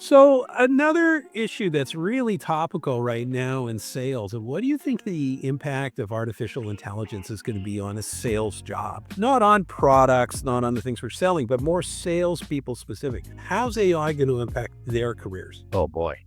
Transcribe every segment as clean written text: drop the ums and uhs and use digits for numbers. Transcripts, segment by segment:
So another issue that's really topical right now in sales, and what do you think the impact of artificial intelligence is going to be on a sales job? Not on products, not on the things we're selling, but more salespeople specific. How's AI going to impact their careers? Oh boy,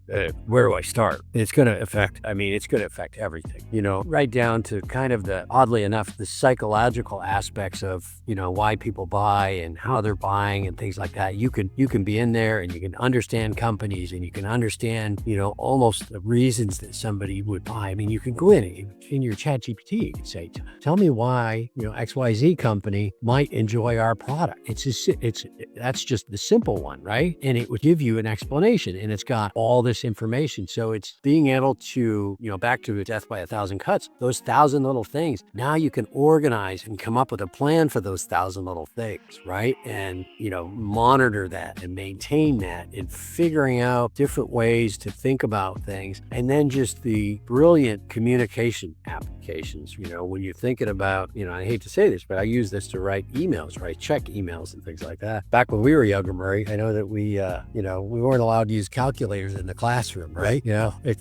where do I start? It's going to affect, I mean, it's going to affect everything, right down to kind of oddly enough, the psychological aspects of, why people buy and how they're buying and things like that. You can be in there and you can understand companies and you can understand, almost the reasons that somebody would buy. I mean, you can go in your ChatGPT, you can say, tell me why, XYZ company might enjoy our product. That's just the simple one, right? And it would give you an explanation, and it's got all this information. So it's being able to, back to death by a thousand cuts, those thousand little things. Now you can organize and come up with a plan for those thousand little things, right? And, monitor that and maintain that and figuring out different ways to think about things. And then just the brilliant communication applications, when you're thinking about, I hate to say this, but I use this to write emails, right? Check emails and things like that. Back when we were younger, Murray, I know that we weren't allowed to use calculators in the classroom, right?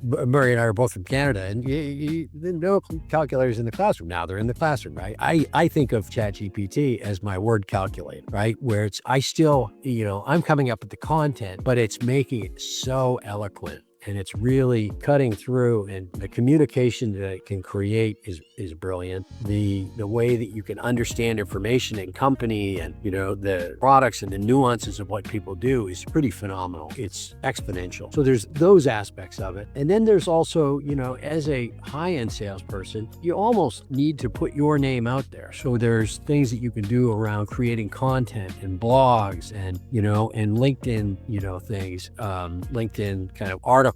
Murray and I are both from Canada, and you didn't know calculators in the classroom. Now they're in the classroom, right? I think of ChatGPT as my word calculator, right? Where I'm coming up with the content, but it's making it so eloquent. And it's really cutting through, and the communication that it can create is brilliant. The way that you can understand information in company and, the products and the nuances of what people do is pretty phenomenal. It's exponential. So there's those aspects of it. And then there's also, as a high-end salesperson, you almost need to put your name out there. So there's things that you can do around creating content and blogs and, and LinkedIn, things, LinkedIn kind of articles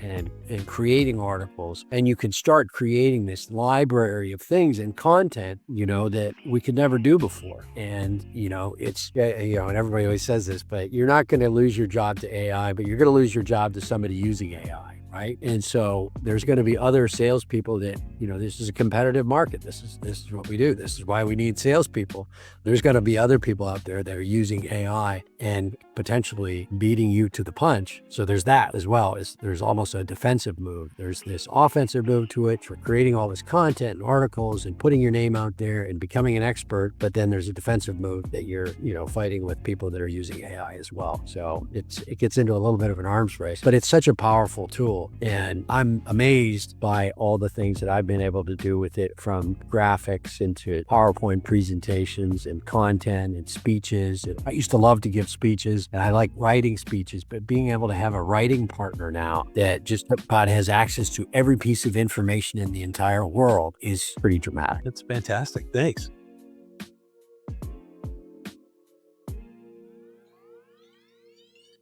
and creating articles. And you can start creating this library of things and content, that we could never do before. And, and everybody always says this, but you're not going to lose your job to AI, but you're going to lose your job to somebody using AI. Right. And so there's going to be other salespeople that, this is a competitive market. This is what we do. This is why we need salespeople. There's going to be other people out there that are using AI and potentially beating you to the punch. So there's that as well. There's almost a defensive move. There's this offensive move to it for creating all this content and articles and putting your name out there and becoming an expert. But then there's a defensive move that you're, fighting with people that are using AI as well. So it gets into a little bit of an arms race, but it's such a powerful tool. And I'm amazed by all the things that I've been able to do with it, from graphics into PowerPoint presentations and content and speeches. And I used to love to give speeches, and I like writing speeches, but being able to have a writing partner now that just about has access to every piece of information in the entire world is pretty dramatic. That's fantastic. Thanks.